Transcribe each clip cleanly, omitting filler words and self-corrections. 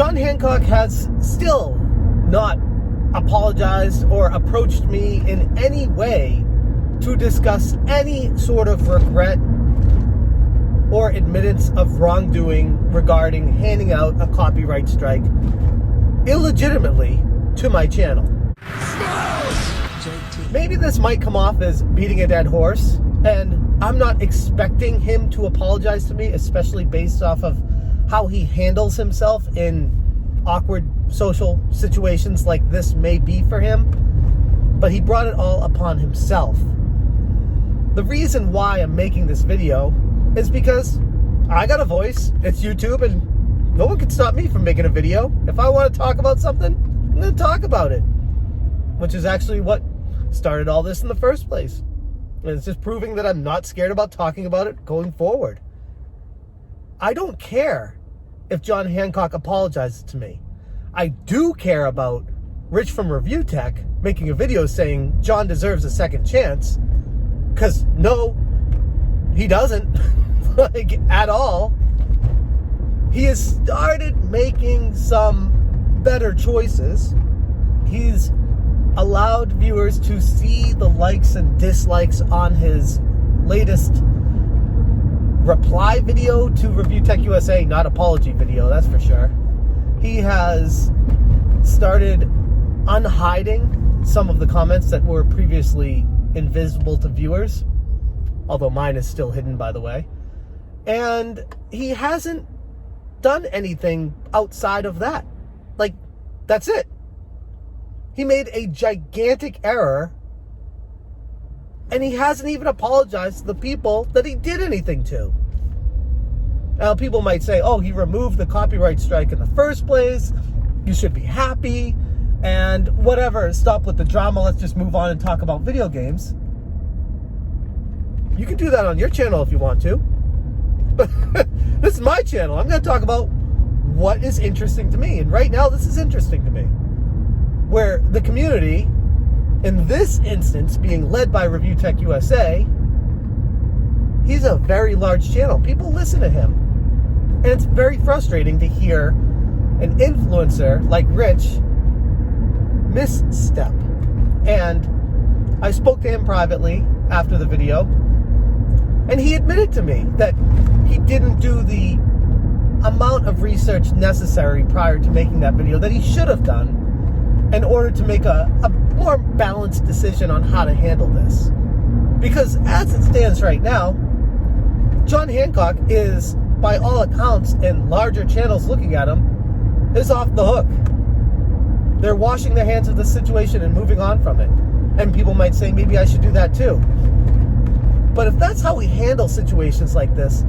John Hancock has still not apologized or approached me in any way to discuss any sort of regret or admittance of wrongdoing regarding handing out a copyright strike illegitimately to my channel. Maybe this might come off as beating a dead horse, and I'm not expecting him to apologize to me, especially based off of how he handles himself in awkward social situations like this may be for him, but he brought it all upon himself. The reason why I'm making this video is because I got a voice, it's YouTube, and no one can stop me from making a video. If I want to talk about something, I'm going to talk about it, which is actually what started all this in the first place. And it's just proving that I'm not scared about talking about it going forward. I don't care if John Hancock apologizes to me. I do care about Rich from Review Tech making a video saying John deserves a second chance, because no, he doesn't, like, at all. He has started making some better choices. He's allowed viewers to see the likes and dislikes on his latest reply video to ReviewtechUSA, not apology video, that's for sure. He has started unhiding some of the comments that were previously invisible to viewers, although mine is still hidden, by the way. And he hasn't done anything outside of that. Like, that's it. He made a gigantic error, and he hasn't even apologized to the people that he did anything to. Now, people might say, oh, he removed the copyright strike in the first place. You should be happy. And whatever, stop with the drama. Let's just move on and talk about video games. You can do that on your channel if you want to. But this is my channel. I'm going to talk about what is interesting to me. And right now, this is interesting to me. Where the community, in this instance, being led by ReviewtechUSA, he's a very large channel. People listen to him. And it's very frustrating to hear an influencer like Rich misstep. And I spoke to him privately after the video, and he admitted to me that he didn't do the amount of research necessary prior to making that video that he should have done in order to make a more balanced decision on how to handle this. Because as it stands right now, John Hancock is, by all accounts and larger channels looking at him, is off the hook. They're washing their hands of the situation and moving on from it. And people might say, maybe I should do that too. But if that's how we handle situations like this,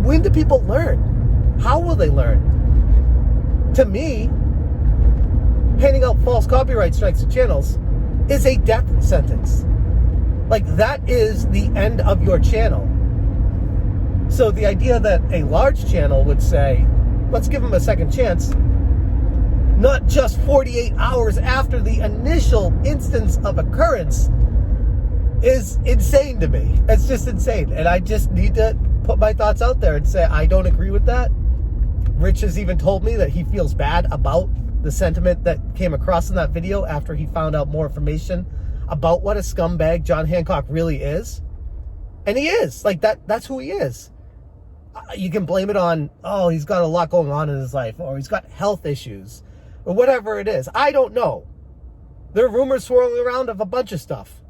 when do people learn? How will they learn? To me, handing out false copyright strikes to channels is a death sentence. Like, that is the end of your channel. So the idea that a large channel would say, let's give him a second chance, not just 48 hours after the initial instance of occurrence, is insane to me. It's just insane. And I just need to put my thoughts out there and say, I don't agree with that. Rich has even told me that he feels bad about the sentiment that came across in that video after he found out more information about what a scumbag John Hancock really is. And he is. Like, that's who he is. You can blame it on, oh, he's got a lot going on in his life, or he's got health issues, or whatever it is. I don't know. There are rumors swirling around of a bunch of stuff.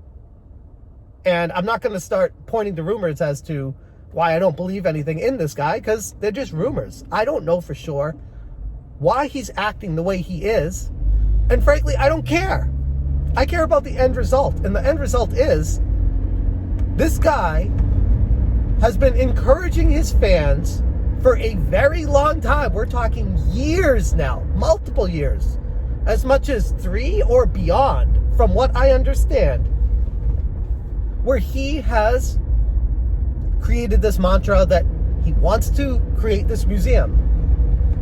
And I'm not going to start pointing to rumors as to why I don't believe anything in this guy, because they're just rumors. I don't know for sure why he's acting the way he is. And frankly, I don't care. I care about the end result. And the end result is this guy has been encouraging his fans for a very long time. We're talking years now, multiple years, as much as 3 or beyond, from what I understand, where he has created this mantra that he wants to create this museum,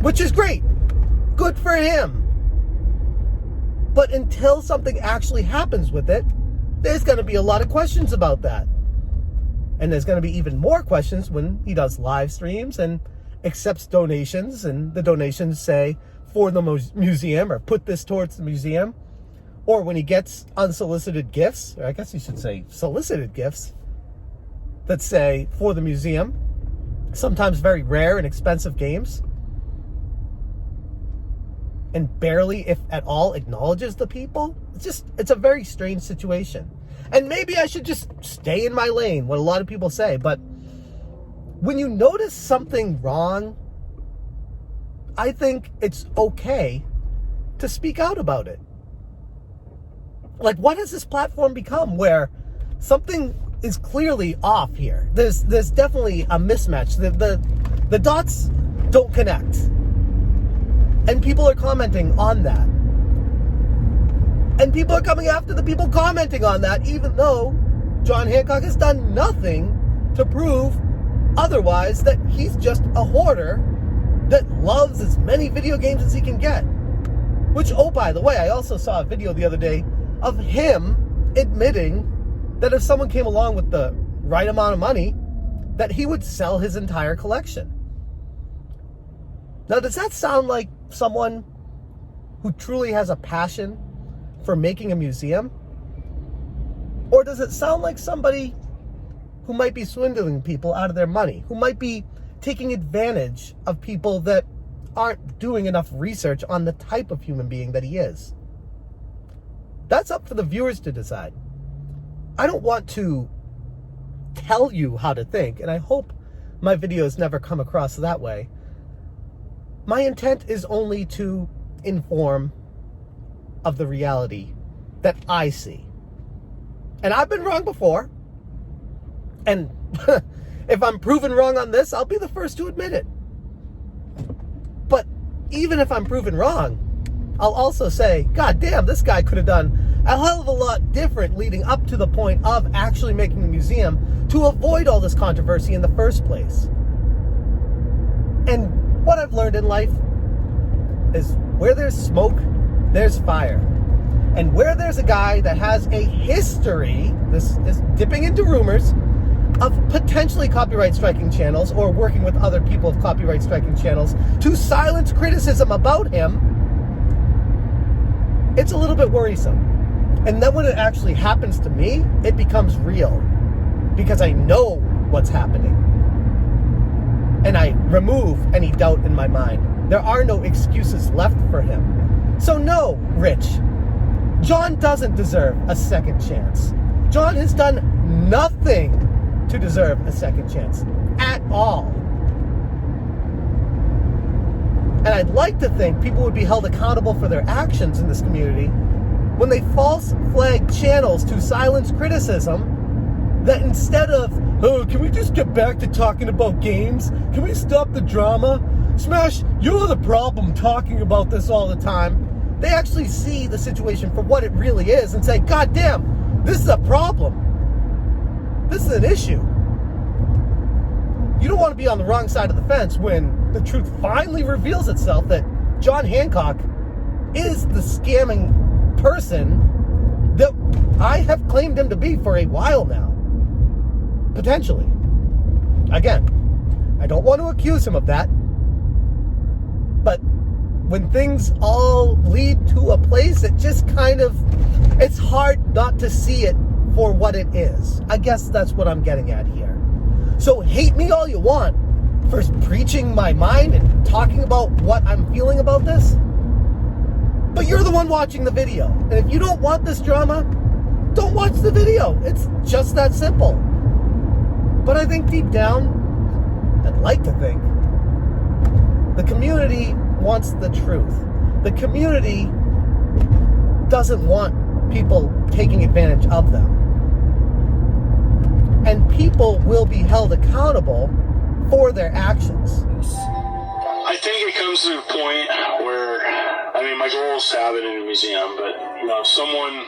which is great. Good for him. But until something actually happens with it, there's going to be a lot of questions about that. And there's going to be even more questions when he does live streams and accepts donations, and the donations say for the museum, or put this towards the museum. Or when he gets unsolicited gifts, or I guess you should say solicited gifts, that say for the museum, sometimes very rare and expensive games, and barely, if at all, acknowledges the people. It's a very strange situation. And maybe I should just stay in my lane, what a lot of people say, but when you notice something wrong, I think it's okay to speak out about it. Like, what has this platform become where something is clearly off here? There's definitely a mismatch. The dots don't connect. And people are commenting on that. And people are coming after the people commenting on that, even though John Hancock has done nothing to prove otherwise, that he's just a hoarder that loves as many video games as he can get. Which, oh, by the way, I also saw a video the other day of him admitting that if someone came along with the right amount of money, that he would sell his entire collection. Now, does that sound like someone who truly has a passion for making a museum? Or does it sound like somebody who might be swindling people out of their money, who might be taking advantage of people that aren't doing enough research on the type of human being that he is? That's up for the viewers to decide. I don't want to tell you how to think, and I hope my videos never come across that way. My intent is only to inform of the reality that I see. And I've been wrong before. And if I'm proven wrong on this, I'll be the first to admit it. But even if I'm proven wrong, I'll also say, God damn, this guy could have done a hell of a lot different leading up to the point of actually making the museum to avoid all this controversy in the first place. And what I've learned in life is where there's smoke, there's fire. And where there's a guy that has a history, this is dipping into rumors, of potentially copyright striking channels or working with other people of copyright striking channels to silence criticism about him, it's a little bit worrisome. And then when it actually happens to me, it becomes real because I know what's happening. And I remove any doubt in my mind. There are no excuses left for him. So no, Rich, John doesn't deserve a second chance. John has done nothing to deserve a second chance at all. And I'd like to think people would be held accountable for their actions in this community when they false flag channels to silence criticism, that instead of, oh, can we just get back to talking about games? Can we stop the drama? Smash, you're the problem talking about this all the time. They actually see the situation for what it really is and say, God damn, this is a problem. This is an issue. You don't want to be on the wrong side of the fence when the truth finally reveals itself that John Hancock is the scamming person that I have claimed him to be for a while now. Potentially. Again, I don't want to accuse him of that. But when things all lead to a place, it just kind of, it's hard not to see it for what it is. I guess that's what I'm getting at here. So hate me all you want for preaching my mind and talking about what I'm feeling about this. But you're the one watching the video. And if you don't want this drama, don't watch the video. It's just that simple. But I think deep down, I'd like to think, the community wants the truth. The community doesn't want people taking advantage of them. And people will be held accountable for their actions. I think it comes to a point where, I mean, my goal is to have it in a museum, but, you know, if someone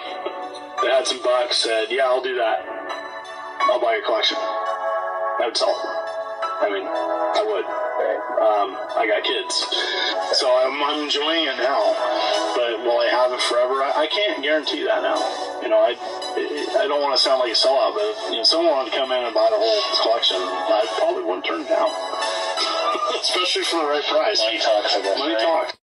that had some bucks said, yeah, I'll do that, I'll buy your collection. I would sell it. I mean, I would. I got kids. So I'm enjoying it now, but will I have it forever? I can't guarantee that now. You know, I don't want to sound like a sellout, but if someone wanted to come in and buy the whole collection, I probably wouldn't turn it down. especially for the right price. Money talks, I guess. Money right? talks.